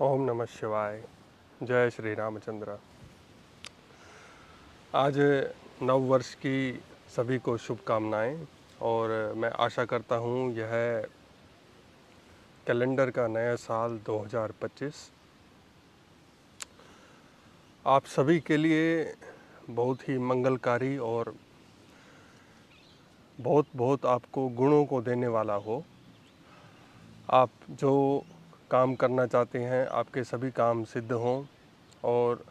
ओम नमः शिवाय। जय श्री रामचंद्र। आज नव वर्ष की सभी को शुभकामनाएं और मैं आशा करता हूं यह कैलेंडर का नया साल 2025 आप सभी के लिए बहुत ही मंगलकारी और बहुत बहुत आपको गुणों को देने वाला हो। आप जो काम करना चाहते हैं आपके सभी काम सिद्ध हों और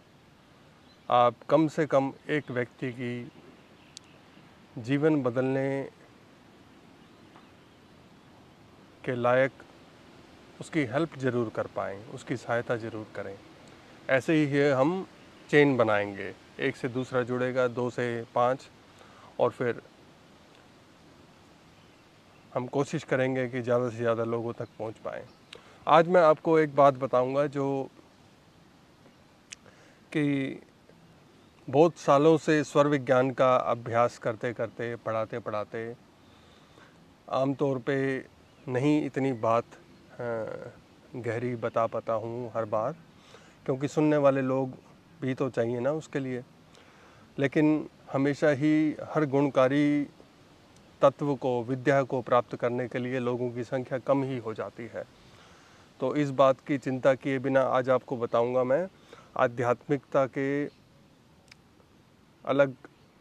आप कम से कम एक व्यक्ति की जीवन बदलने के लायक उसकी हेल्प ज़रूर कर पाएँ, उसकी सहायता ज़रूर करें। ऐसे ही है हम चेन बनाएंगे, एक से दूसरा जुड़ेगा, 2 से 5 और फिर हम कोशिश करेंगे कि ज़्यादा से ज़्यादा लोगों तक पहुंच पाएँ। आज मैं आपको एक बात बताऊंगा जो कि बहुत सालों से स्वर विज्ञान का अभ्यास करते करते पढ़ाते पढ़ाते आमतौर पे नहीं इतनी बात गहरी बता पाता हूँ हर बार, क्योंकि सुनने वाले लोग भी तो चाहिए ना उसके लिए। लेकिन हमेशा ही हर गुणकारी तत्व को, विद्या को प्राप्त करने के लिए लोगों की संख्या कम ही हो जाती है। तो इस बात की चिंता किए बिना आज आपको बताऊंगा मैं आध्यात्मिकता के अलग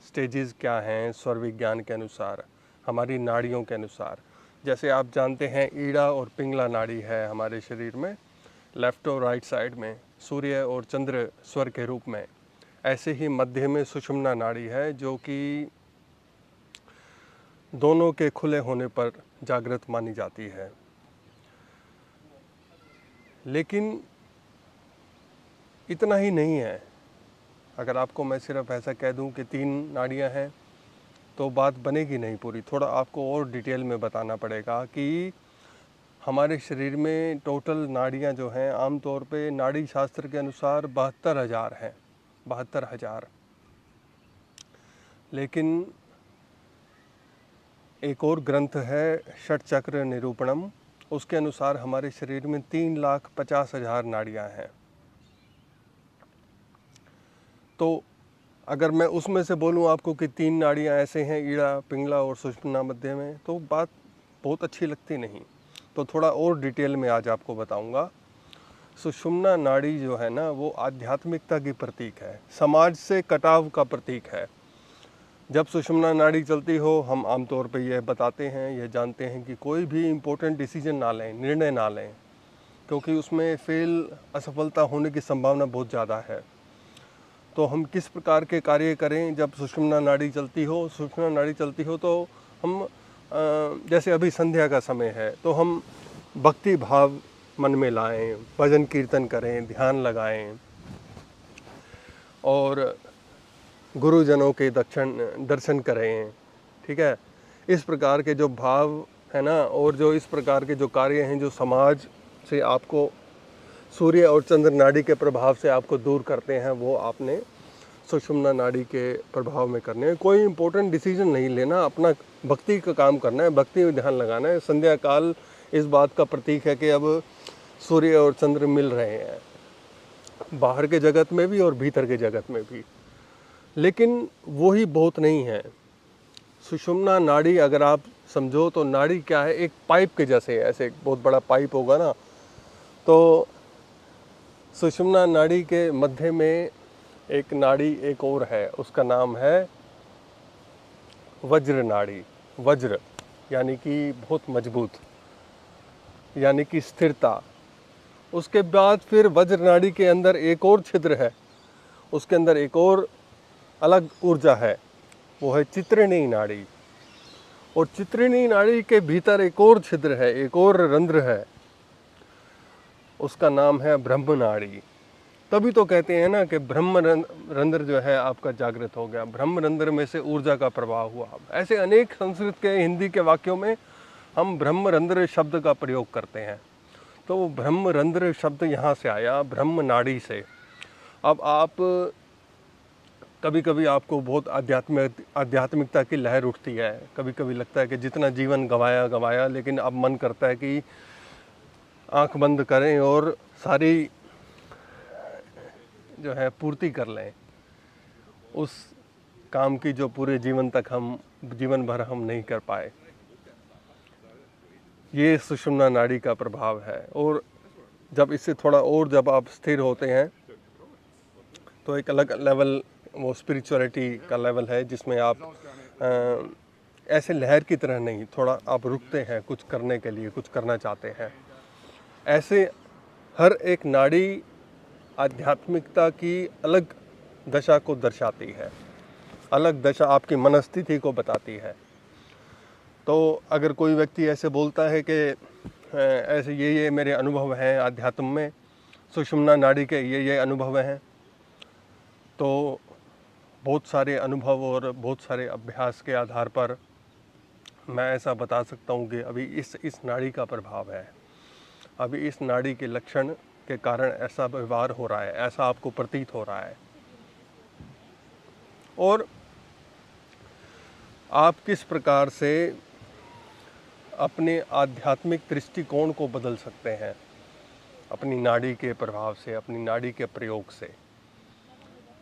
स्टेजेस क्या हैं स्वर विज्ञान के अनुसार, हमारी नाड़ियों के अनुसार। जैसे आप जानते हैं ईड़ा और पिंगला नाड़ी है हमारे शरीर में, लेफ्ट और राइट साइड में सूर्य और चंद्र स्वर के रूप में। ऐसे ही मध्य में सुषुम्ना नाड़ी है जो कि दोनों के खुले होने पर जागृत मानी जाती है। लेकिन इतना ही नहीं है। अगर आपको मैं सिर्फ ऐसा कह दूं कि 3 नाड़ियां हैं तो बात बनेगी नहीं पूरी। थोड़ा आपको और डिटेल में बताना पड़ेगा कि हमारे शरीर में टोटल नाड़ियां जो हैं आमतौर पे नाड़ी शास्त्र के अनुसार 72,000 हैं, 72,000। लेकिन एक और ग्रंथ है षट चक्र निरूपणम, उसके अनुसार हमारे शरीर में 3,50,000 नाड़ियां हैं। तो अगर मैं उसमें से बोलूं आपको कि 3 नाड़ियां ऐसे हैं ईड़ा, पिंगला और सुषुम्ना मध्य में, तो बात बहुत अच्छी लगती नहीं। तो थोड़ा और डिटेल में आज आपको बताऊंगा। सुषुम्ना नाड़ी जो है ना वो आध्यात्मिकता की प्रतीक है, समाज से कटाव का प्रतीक है। जब सुषुम्ना नाड़ी चलती हो हम आमतौर पे यह बताते हैं, यह जानते हैं कि कोई भी इम्पोर्टेंट डिसीजन ना लें, निर्णय ना लें, क्योंकि उसमें फेल, असफलता होने की संभावना बहुत ज़्यादा है। तो हम किस प्रकार के कार्य करें जब सुषुम्ना नाड़ी चलती हो? सुषुम्ना नाड़ी चलती हो तो हम जैसे अभी संध्या का समय है तो हम भक्ति भाव मन में लाएं, भजन कीर्तन करें, ध्यान लगाएं और गुरुजनों के दर्शन करें। ठीक है, इस प्रकार के जो भाव है ना और जो इस प्रकार के जो कार्य हैं जो समाज से आपको सूर्य और चंद्र नाड़ी के प्रभाव से आपको दूर करते हैं, वो आपने सुषुम्ना नाड़ी के प्रभाव में करने हैं। कोई इम्पोर्टेंट डिसीजन नहीं लेना, अपना भक्ति का काम करना है, भक्ति में ध्यान लगाना है। संध्या काल इस बात का प्रतीक है कि अब सूर्य और चंद्र मिल रहे हैं, बाहर के जगत में भी और भीतर के जगत में भी। लेकिन वो ही बहुत नहीं है। सुषुम्ना नाड़ी अगर आप समझो तो नाड़ी क्या है, एक पाइप के जैसे है। ऐसे एक बहुत बड़ा पाइप होगा ना, तो सुषुम्ना नाड़ी के मध्य में एक नाड़ी एक और है, उसका नाम है वज्र नाड़ी। वज्र यानी कि बहुत मजबूत, यानी कि स्थिरता। उसके बाद फिर वज्र नाड़ी के अंदर एक और छिद्र है, उसके अंदर एक और अलग ऊर्जा है, वो है चित्रिणी नाड़ी। और चित्रिणी नाड़ी के भीतर एक और छिद्र है, एक और रंध्र है, उसका नाम है ब्रह्म नाड़ी। तभी तो कहते हैं ना कि ब्रह्म रंध्र जो है आपका जागृत हो गया, ब्रह्म रंध्र में से ऊर्जा का प्रवाह हुआ। ऐसे अनेक संस्कृत के, हिंदी के वाक्यों में हम ब्रह्म रंध्र शब्द का प्रयोग करते हैं। तो वो ब्रह्म रंध्र शब्द यहाँ से आया, ब्रह्म नाड़ी से। अब आप कभी कभी आपको बहुत आध्यात्मिकता की लहर उठती है, कभी कभी लगता है कि जितना जीवन गंवाया, लेकिन अब मन करता है कि आंख बंद करें और सारी जो है पूर्ति कर लें, उस काम की जो पूरे जीवन भर हम नहीं कर पाए। ये सुषुम्ना नाड़ी का प्रभाव है। और जब इससे थोड़ा और जब आप स्थिर होते हैं तो एक अलग लेवल, वो स्पिरिचुअलिटी का लेवल है, जिसमें आप ऐसे लहर की तरह नहीं, थोड़ा आप रुकते हैं कुछ करने के लिए, कुछ करना चाहते हैं। ऐसे हर एक नाड़ी आध्यात्मिकता की अलग दशा को दर्शाती है, अलग दशा आपकी मनस्थिति को बताती है। तो अगर कोई व्यक्ति ऐसे बोलता है कि ऐसे ये मेरे अनुभव हैं आध्यात्म में, सुषुम्ना नाड़ी के ये अनुभव हैं, तो बहुत सारे अनुभव और बहुत सारे अभ्यास के आधार पर मैं ऐसा बता सकता हूँ कि अभी इस नाड़ी का प्रभाव है, अभी इस नाड़ी के लक्षण के कारण ऐसा व्यवहार हो रहा है, ऐसा आपको प्रतीत हो रहा है। और आप किस प्रकार से अपने आध्यात्मिक दृष्टिकोण को बदल सकते हैं अपनी नाड़ी के प्रभाव से, अपनी नाड़ी के प्रयोग से।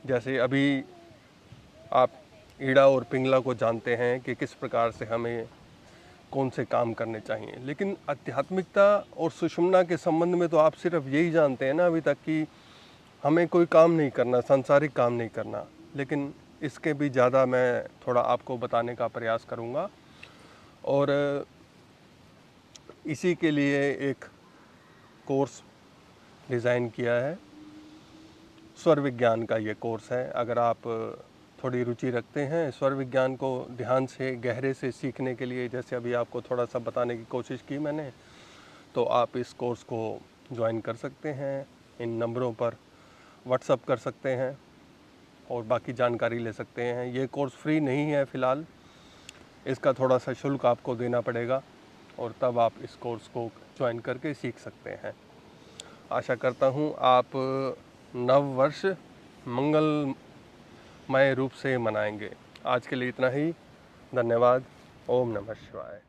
जैसे अभी आप ईड़ा और पिंगला को जानते हैं कि किस प्रकार से हमें कौन से काम करने चाहिए, लेकिन आध्यात्मिकता और सुषुम्ना के संबंध में तो आप सिर्फ यही जानते हैं ना अभी तक कि हमें कोई काम नहीं करना, सांसारिक काम नहीं करना। लेकिन इसके भी ज़्यादा मैं थोड़ा आपको बताने का प्रयास करूँगा। और इसी के लिए एक कोर्स डिज़ाइन किया है, स्वर विज्ञान का ये कोर्स है। अगर आप थोड़ी रुचि रखते हैं स्वर विज्ञान को ध्यान से गहरे से सीखने के लिए, जैसे अभी आपको थोड़ा सा बताने की कोशिश की मैंने, तो आप इस कोर्स को ज्वाइन कर सकते हैं। इन नंबरों पर व्हाट्सअप कर सकते हैं और बाकी जानकारी ले सकते हैं। ये कोर्स फ्री नहीं है फ़िलहाल, इसका थोड़ा सा शुल्क आपको देना पड़ेगा और तब आप इस कोर्स को ज्वाइन करके सीख सकते हैं। आशा करता हूँ आप नव वर्ष मंगलमय रूप से मनाएंगे। आज के लिए इतना ही। धन्यवाद। ओम नमः शिवाय।